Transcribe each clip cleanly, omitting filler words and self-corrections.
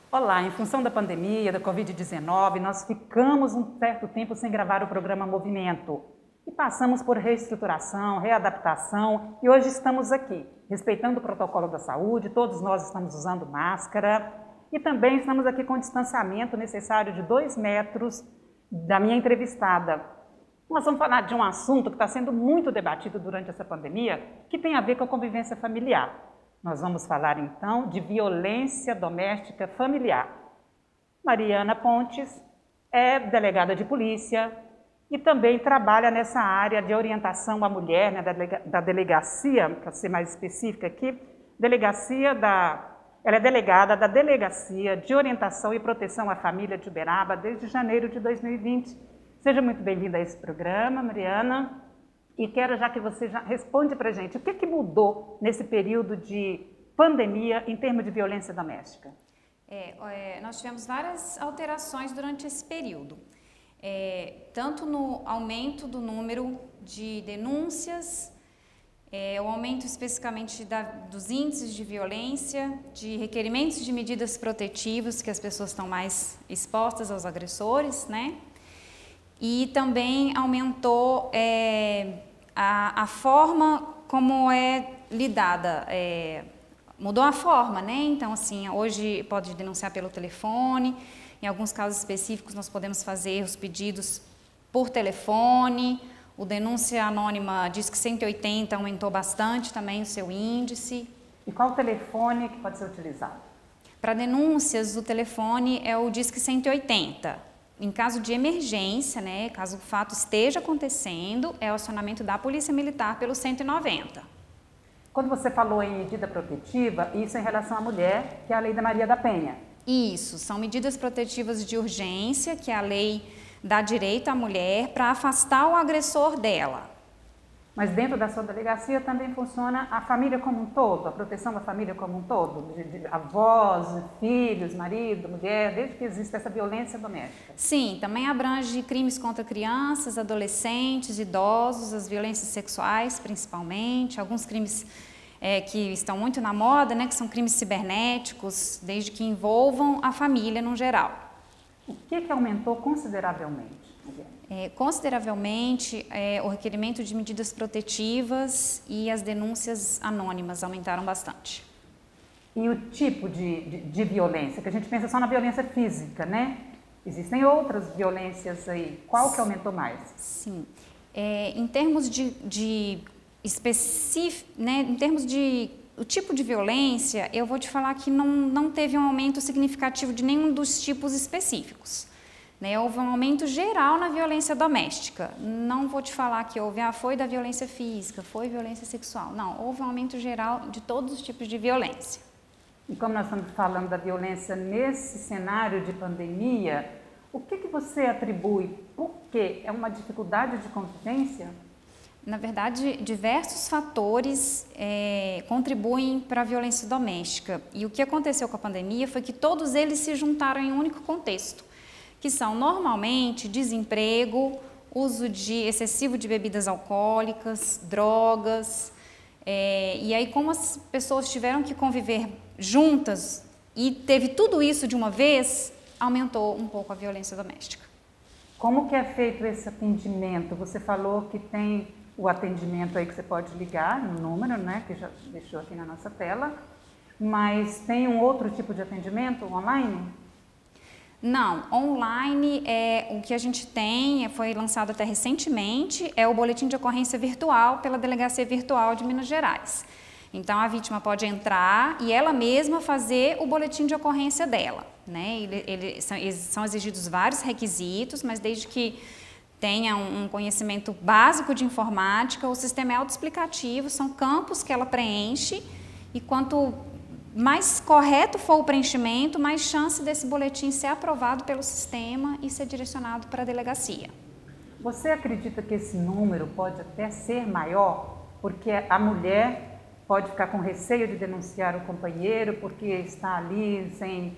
Olá, em função da pandemia, da Covid-19, nós ficamos um certo tempo sem gravar o programa Movimento e passamos por reestruturação, readaptação e hoje estamos aqui, respeitando o protocolo da saúde, todos nós estamos usando máscara e também estamos aqui com o distanciamento necessário de 2 metros da minha entrevistada. Nós vamos falar de um assunto que está sendo muito debatido durante essa pandemia, que tem a ver com a convivência familiar. Nós vamos falar, então, de violência doméstica familiar. Mariana Pontes é delegada de polícia e também trabalha nessa área de orientação à mulher, né, da delegacia, para ser mais específica aqui, ela é delegada da Delegacia de Orientação e Proteção à Família de Uberaba desde janeiro de 2020. Seja muito bem-vinda a esse programa, Mariana. E quero já que você já responde para a gente, o que mudou nesse período de pandemia em termos de violência doméstica? Nós tivemos várias alterações durante esse período, tanto no aumento do número de denúncias, o aumento especificamente dos índices de violência, de requerimentos de medidas protetivas, que as pessoas estão mais expostas aos agressores, né? E também aumentou a forma como é lidada, mudou a forma, né? Então, assim, hoje pode denunciar pelo telefone, em alguns casos específicos nós podemos fazer os pedidos por telefone, o denúncia anônima Disque 180 aumentou bastante também o seu índice. E qual o telefone que pode ser utilizado? Para denúncias, o telefone é o Disque 180. Em caso de emergência, né, caso o fato esteja acontecendo, é o acionamento da Polícia Militar pelo 190. Quando você falou em medida protetiva, isso é em relação à mulher, que é a Lei da Maria da Penha. Isso, são medidas protetivas de urgência, que a lei dá direito à mulher para afastar o agressor dela. Mas dentro da sua delegacia também funciona a família como um todo, a proteção da família como um todo, de avós, filhos, marido, mulher, desde que existe essa violência doméstica. Sim, também abrange crimes contra crianças, adolescentes, idosos, as violências sexuais principalmente, alguns crimes que estão muito na moda, né, que são crimes cibernéticos, desde que envolvam a família no geral. O que aumentou consideravelmente? Consideravelmente, o requerimento de medidas protetivas e as denúncias anônimas aumentaram bastante. E o tipo de violência, que a gente pensa só na violência física, né? Existem outras violências aí. Qual que aumentou mais? Sim. Em termos né, em termos de o tipo de violência, eu vou te falar que não teve um aumento significativo de nenhum dos tipos específicos. Né, houve um aumento geral na violência doméstica. Não vou te falar que foi da violência física, foi violência sexual. Não, houve um aumento geral de todos os tipos de violência. E como nós estamos falando da violência nesse cenário de pandemia, o que você atribui? Por quê? É uma dificuldade de convivência? Na verdade, diversos fatores contribuem para a violência doméstica. E o que aconteceu com a pandemia foi que todos eles se juntaram em um único contexto, que são normalmente desemprego, uso excessivo de bebidas alcoólicas, drogas, e aí como as pessoas tiveram que conviver juntas e teve tudo isso de uma vez, aumentou um pouco a violência doméstica. Como que é feito esse atendimento? Você falou que tem o atendimento aí que você pode ligar no número, né, que já deixou aqui na nossa tela, mas tem um outro tipo de atendimento online? Não, online o que a gente tem, foi lançado até recentemente, é o boletim de ocorrência virtual pela Delegacia Virtual de Minas Gerais. Então a vítima pode entrar e ela mesma fazer o boletim de ocorrência dela, né? São exigidos vários requisitos, mas desde que tenha um conhecimento básico de informática, o sistema é autoexplicativo, são campos que ela preenche e quanto mais correto for o preenchimento, mais chance desse boletim ser aprovado pelo sistema e ser direcionado para a delegacia. Você acredita que esse número pode até ser maior, porque a mulher pode ficar com receio de denunciar o companheiro, porque está ali sem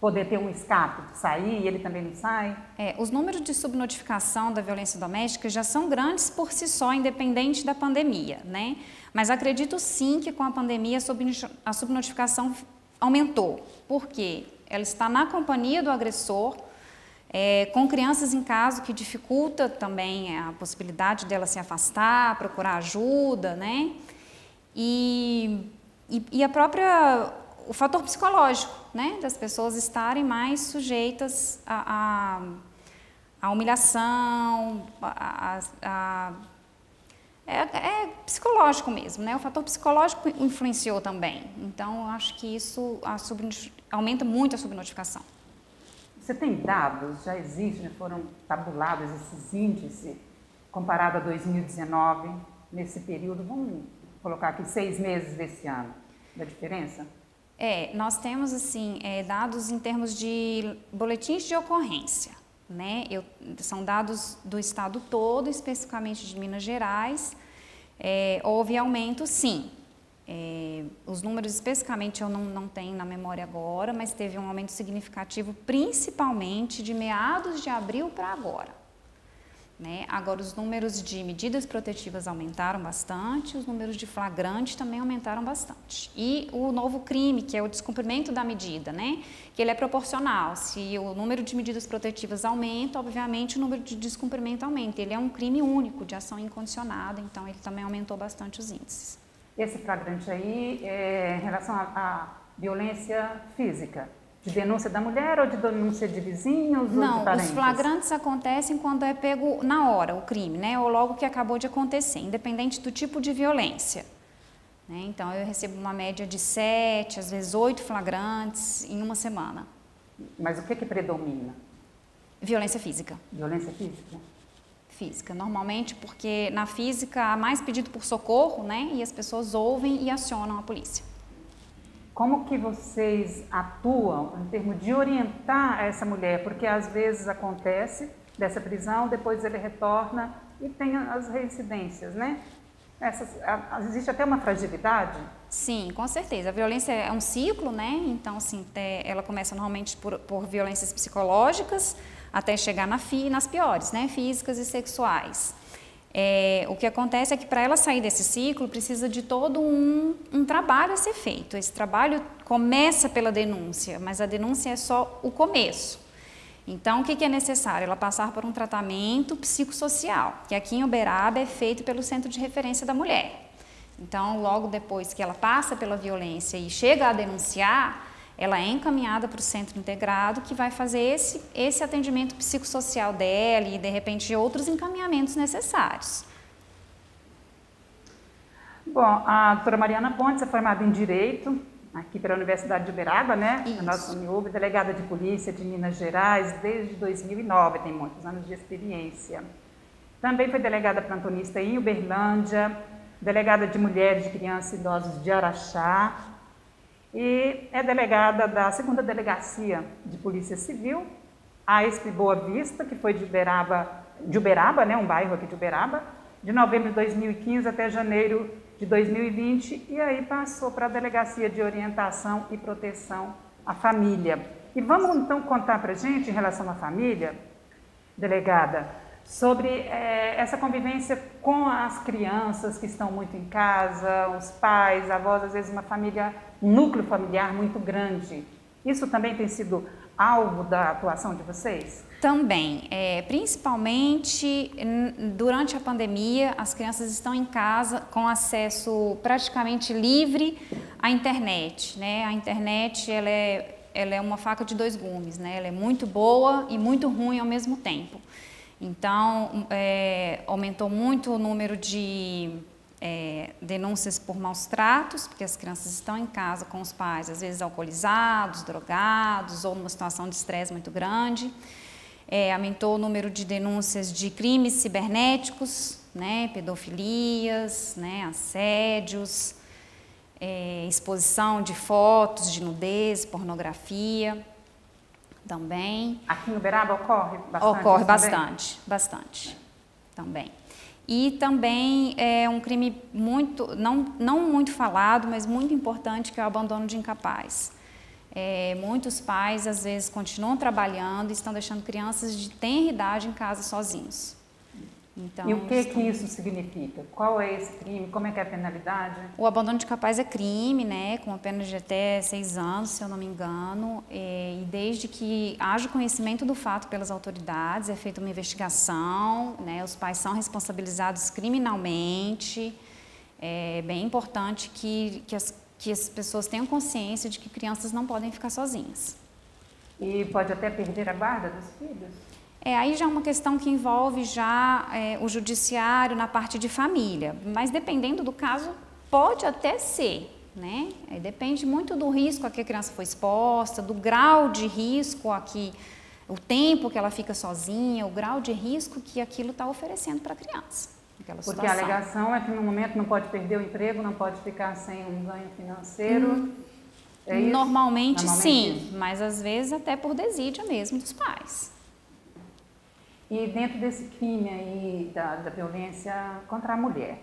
poder ter um escape, sair e ele também não sai? Os números de subnotificação da violência doméstica já são grandes por si só, independente da pandemia, né? Mas acredito sim que com a pandemia a subnotificação aumentou. Por quê? ela está na companhia do agressor, com crianças em casa, que dificulta também a possibilidade dela se afastar, procurar ajuda, né? E o fator psicológico, né? Das pessoas estarem mais sujeitas à humilhação, é psicológico mesmo, né? O fator psicológico influenciou também. Então, eu acho que isso aumenta muito a subnotificação. Você tem dados, já existem, foram tabulados esses índices comparado a 2019, nesse período, vamos colocar aqui 6 meses desse ano, da diferença? Nós temos assim, dados em termos de boletins de ocorrência, né? São dados do estado todo, especificamente de Minas Gerais. Houve aumento, sim. Os números especificamente eu não tenho na memória agora, mas teve um aumento significativo, principalmente de meados de abril para agora. Né? Agora, os números de medidas protetivas aumentaram bastante, os números de flagrante também aumentaram bastante. E o novo crime, que é o descumprimento da medida, né? Que ele é proporcional. Se o número de medidas protetivas aumenta, obviamente o número de descumprimento aumenta. Ele é um crime único, de ação incondicionada, então ele também aumentou bastante os índices. Esse flagrante aí é em relação à violência física? De denúncia da mulher ou de denúncia de vizinhos? Não, ou de parentes? os flagrantes acontecem quando é pego na hora o crime, né? Ou logo que acabou de acontecer, independente do tipo de violência. Né? Então, eu recebo uma média de 7, às vezes 8 flagrantes em uma semana. Mas o que predomina? Violência física. Violência física? Física, normalmente porque na física há mais pedido por socorro, né? E as pessoas ouvem e acionam a polícia. Como que vocês atuam em termos de orientar essa mulher? Porque às vezes acontece dessa prisão, depois ele retorna e tem as reincidências, né? Existe até uma fragilidade? Sim, com certeza. A violência é um ciclo, né? Então, assim, ela começa normalmente por violências psicológicas, até chegar nas piores, né? Físicas e sexuais. O que acontece é que para ela sair desse ciclo precisa de todo um trabalho a ser feito. Esse trabalho começa pela denúncia, mas a denúncia é só o começo. Então, o que é necessário? Ela passar por um tratamento psicossocial, que aqui em Uberaba é feito pelo Centro de Referência da Mulher. Então, logo depois que ela passa pela violência e chega a denunciar, ela é encaminhada para o centro integrado, que vai fazer esse atendimento psicossocial dela e, de repente, outros encaminhamentos necessários. Bom, a doutora Mariana Pontes é formada em Direito, aqui pela Universidade de Uberaba, né? Isso. A nossa UniUB, delegada de Polícia de Minas Gerais desde 2009, tem muitos anos de experiência. Também foi delegada plantonista em Uberlândia, delegada de Mulheres, de Crianças e Idosos de Araxá, e é delegada da 2ª Delegacia de Polícia Civil, a ESP Boa Vista, que foi de Uberaba, né, um bairro aqui de Uberaba, de novembro de 2015 até janeiro de 2020, e aí passou para a Delegacia de Orientação e Proteção à Família. E vamos então contar para a gente, em relação à família, delegada, sobre essa convivência com as crianças que estão muito em casa, os pais, avós, às vezes um núcleo familiar muito grande. Isso também tem sido alvo da atuação de vocês? Também, principalmente durante a pandemia, as crianças estão em casa com acesso praticamente livre à internet, né? A internet, ela é uma faca de 2 gumes, né? Ela é muito boa e muito ruim ao mesmo tempo. Então, aumentou muito o número de denúncias por maus tratos, porque as crianças estão em casa com os pais, às vezes alcoolizados, drogados ou numa situação de estresse muito grande. Aumentou o número de denúncias de crimes cibernéticos, né, pedofilias, né, assédios, exposição de fotos de nudez, pornografia também. Aqui em Uberaba ocorre bastante? Ocorre bastante também. E também é um crime não muito falado, mas muito importante, que é o abandono de incapaz. Muitos pais, às vezes, continuam trabalhando e estão deixando crianças de tenra idade em casa sozinhos. Então, e o que isso significa? Qual é esse crime? Como é que é a penalidade? O abandono de capaz é crime, né, com a pena de até 6 anos, se eu não me engano, e desde que haja conhecimento do fato pelas autoridades, é feita uma investigação, né, os pais são responsabilizados criminalmente. É bem importante que as pessoas tenham consciência de que crianças não podem ficar sozinhas. E pode até perder a guarda dos filhos? Aí já é uma questão que envolve já o judiciário na parte de família, mas dependendo do caso, pode até ser, né? Aí depende muito do risco a que a criança foi exposta, do grau de risco aqui, o tempo que ela fica sozinha, o grau de risco que aquilo está oferecendo para a criança. Porque a alegação é que no momento não pode perder o emprego, não pode ficar sem um ganho financeiro. É isso? Normalmente sim, isso. mas às vezes até por desídia mesmo dos pais. E dentro desse crime aí da violência contra a mulher,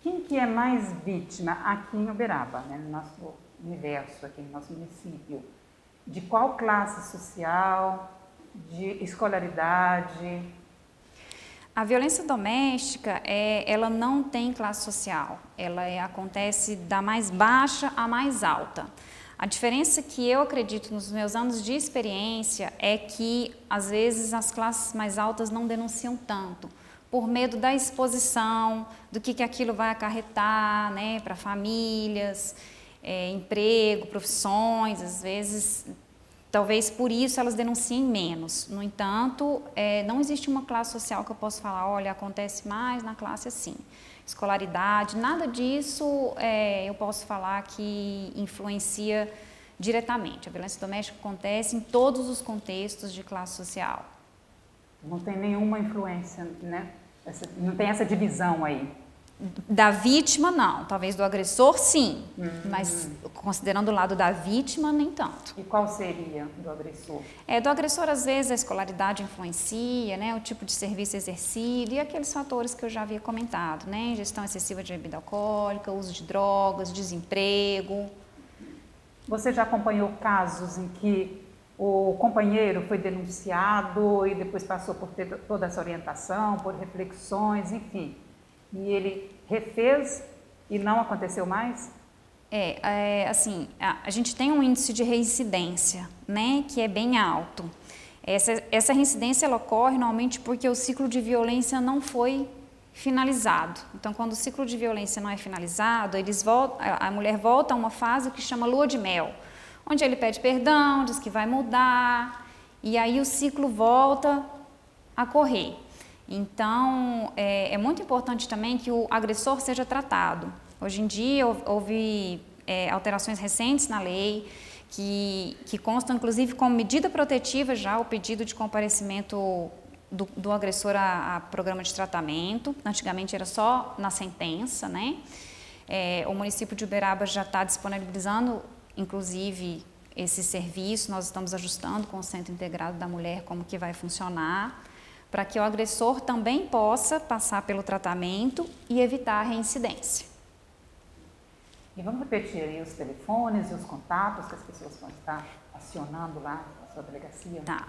quem que é mais vítima aqui em Uberaba, né, no nosso universo, aqui no nosso município? De qual classe social, de escolaridade? A violência doméstica, ela não tem classe social, ela acontece da mais baixa à mais alta. A diferença que eu acredito nos meus anos de experiência é que, às vezes, as classes mais altas não denunciam tanto, por medo da exposição, do que aquilo vai acarretar, né, para famílias, emprego, profissões, às vezes, talvez por isso elas denunciem menos. No entanto, não existe uma classe social que eu possa falar, olha, acontece mais na classe assim. Escolaridade, nada disso eu posso falar que influencia diretamente. A violência doméstica acontece em todos os contextos de classe social. Não tem nenhuma influência, né? Não tem essa divisão aí. Da vítima, não. Talvez do agressor, sim. Mas considerando o lado da vítima, nem tanto. E qual seria do agressor? Do agressor, às vezes, a escolaridade influencia, né? O tipo de serviço exercido e aqueles fatores que eu já havia comentado, né? Ingestão excessiva de bebida alcoólica, uso de drogas, desemprego. Você já acompanhou casos em que o companheiro foi denunciado e depois passou por ter toda essa orientação, por reflexões, enfim, e ele refez e não aconteceu mais? Assim, a gente tem um índice de reincidência, né, que é bem alto. Essa reincidência ela ocorre normalmente porque o ciclo de violência não foi finalizado. Então, quando o ciclo de violência não é finalizado, a mulher volta a uma fase que chama lua de mel, onde ele pede perdão, diz que vai mudar, e aí o ciclo volta a correr. Então, é muito importante também que o agressor seja tratado. Hoje em dia, houve alterações recentes na lei, que constam, inclusive, como medida protetiva já o pedido de comparecimento do agressor a programa de tratamento. Antigamente era só na sentença, né? O município de Uberaba já está disponibilizando, inclusive, esse serviço. Nós estamos ajustando com o Centro Integrado da Mulher como que vai funcionar, para que o agressor também possa passar pelo tratamento e evitar a reincidência. E vamos repetir aí os telefones e os contatos que as pessoas vão estar acionando lá na sua delegacia? Tá.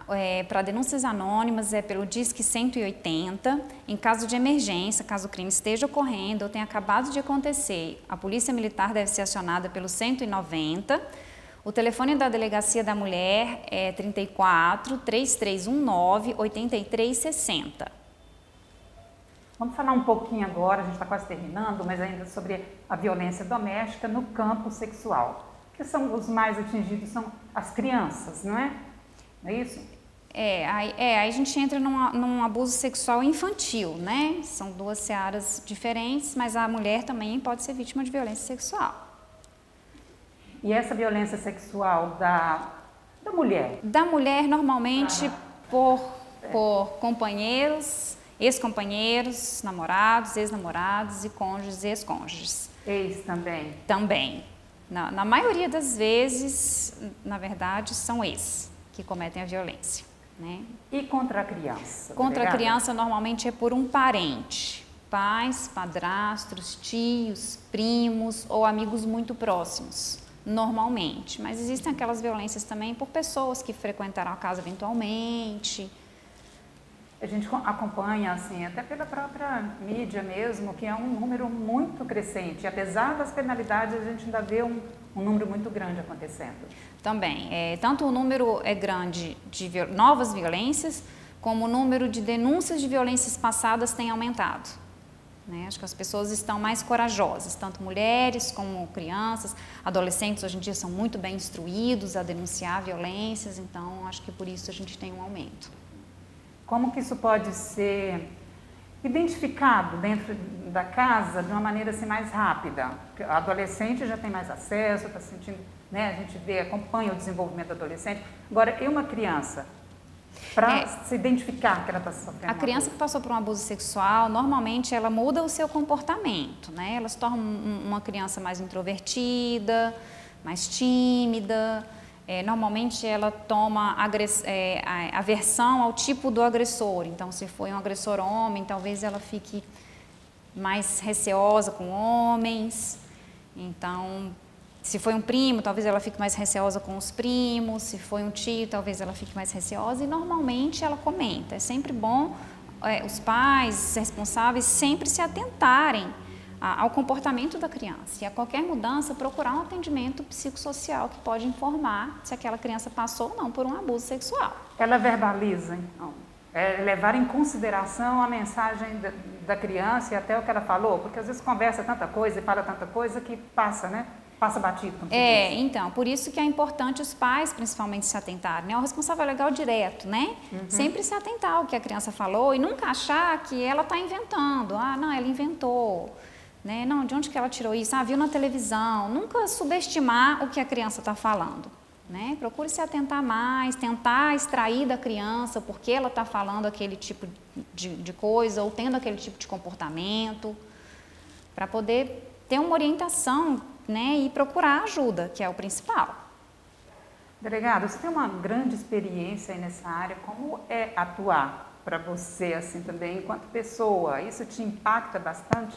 Para denúncias anônimas é pelo Disque 180. Em caso de emergência, caso o crime esteja ocorrendo ou tenha acabado de acontecer, a Polícia Militar deve ser acionada pelo 190. O telefone da Delegacia da Mulher é 34 3319 8360. Vamos falar um pouquinho agora, a gente está quase terminando, mas ainda sobre a violência doméstica no campo sexual. Que são os mais atingidos, são as crianças, não é? Não é isso? Aí a gente entra num abuso sexual infantil, né? São duas searas diferentes, mas a mulher também pode ser vítima de violência sexual. E essa violência sexual da mulher? Da mulher, normalmente, por companheiros, ex-companheiros, namorados, ex-namorados e cônjuges, ex-cônjuges. Ex também? Também. Na maioria das vezes, na verdade, são ex que cometem a violência, né? E contra a criança? Contra a criança, normalmente, é por um parente. Pais, padrastos, tios, primos ou amigos muito próximos. Normalmente, mas existem aquelas violências também por pessoas que frequentaram a casa eventualmente. A gente acompanha, assim, até pela própria mídia mesmo, que é um número muito crescente. Apesar das penalidades, a gente ainda vê um número muito grande acontecendo. Também. Tanto o número é grande de novas violências, como o número de denúncias de violências passadas tem aumentado. Né? Acho que as pessoas estão mais corajosas, tanto mulheres como crianças, adolescentes hoje em dia são muito bem instruídos a denunciar violências, então acho que por isso a gente tem um aumento. Como que isso pode ser identificado dentro da casa de uma maneira assim, mais rápida? Porque a adolescente já tem mais acesso, está sentindo, né? A gente vê, acompanha o desenvolvimento do adolescente. Agora, e uma criança? Para se identificar que ela está sofrendo. A criança que passou por um abuso sexual, normalmente ela muda o seu comportamento, né? Ela se torna uma criança mais introvertida, mais tímida. Normalmente ela toma aversão ao tipo do agressor. Então, se foi um agressor homem, talvez ela fique mais receosa com homens. Então, se foi um primo, talvez ela fique mais receosa com os primos. Se foi um tio, talvez ela fique mais receosa. E normalmente ela comenta. É sempre bom os pais, os responsáveis, sempre se atentarem ao comportamento da criança e a qualquer mudança procurar um atendimento psicossocial que pode informar se aquela criança passou ou não por um abuso sexual. Ela verbaliza, então, levar em consideração a mensagem da criança e até o que ela falou, porque às vezes conversa tanta coisa e fala tanta coisa que passa, né? Passa batido, como você diz. Então, por isso que é importante os pais, principalmente, se atentarem, né? O responsável legal direto, né? Sempre se atentar ao que a criança falou e nunca achar que ela está inventando. Ah, não, ela inventou. Né? Não, de onde que ela tirou isso? Ah, viu na televisão. Nunca subestimar o que a criança está falando. Né? Procure se atentar mais, tentar extrair da criança por que ela está falando aquele tipo de coisa ou tendo aquele tipo de comportamento, para poder ter uma orientação, né? E procurar ajuda, que é o principal. Delegado, você tem uma grande experiência aí nessa área. Como é atuar para você assim também enquanto pessoa? Isso te impacta bastante?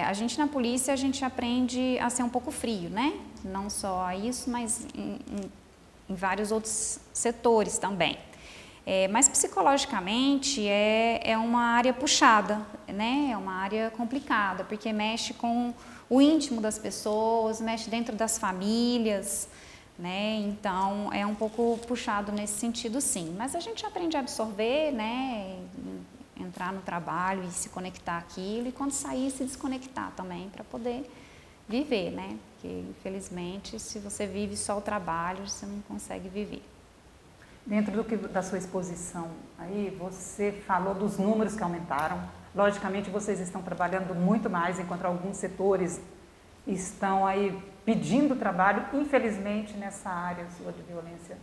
A gente na polícia, a gente aprende a ser um pouco frio, né? Não só a isso, mas em vários outros setores também. Mas psicologicamente é uma área puxada, né? É uma área complicada, porque mexe com o íntimo das pessoas, mexe dentro das famílias, né? Então é um pouco puxado nesse sentido, sim. Mas a gente aprende a absorver, né? Entrar no trabalho e se conectar àquilo e quando sair se desconectar também para poder viver, né? Porque infelizmente se você vive só o trabalho, você não consegue viver. Dentro da sua exposição aí, você falou dos números que aumentaram. Logicamente vocês estão trabalhando muito mais, enquanto alguns setores estão aí pedindo trabalho, infelizmente nessa área sua de violência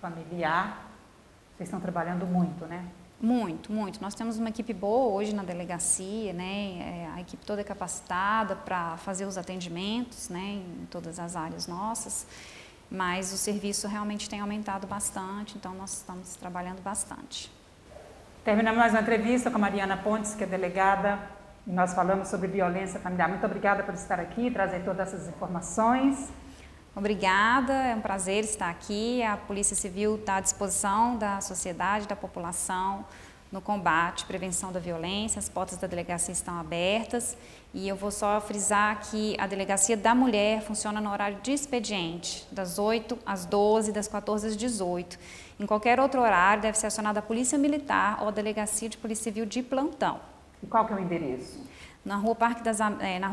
familiar, vocês estão trabalhando muito, né? Muito, muito. Nós temos uma equipe boa hoje na delegacia, né? A equipe toda é capacitada para fazer os atendimentos, né? Em todas as áreas nossas, mas o serviço realmente tem aumentado bastante, então nós estamos trabalhando bastante. Terminamos mais uma entrevista com a Mariana Pontes, que é delegada, e nós falamos sobre violência familiar. Muito obrigada por estar aqui e trazer todas essas informações. Obrigada, é um prazer estar aqui. A Polícia Civil está à disposição da sociedade, da população, no combate, prevenção da violência. As portas da delegacia estão abertas e eu vou só frisar que a Delegacia da Mulher funciona no horário de expediente, das 8 às 12, das 14 às 18. Em qualquer outro horário deve ser acionada a Polícia Militar ou a Delegacia de Polícia Civil de plantão. E qual que é o endereço? Na rua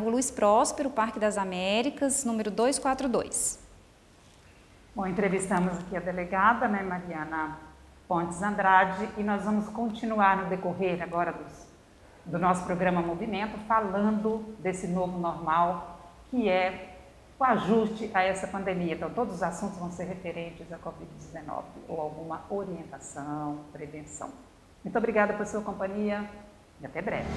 Luiz Próspero, Parque das Américas, número 242. Bom, entrevistamos aqui a delegada, né, Mariana Pontes Andrade, e nós vamos continuar no decorrer agora do nosso programa Movimento, falando desse novo normal, que é o ajuste a essa pandemia. Então, todos os assuntos vão ser referentes à Covid-19, ou alguma orientação, prevenção. Muito obrigada pela sua companhia e até breve.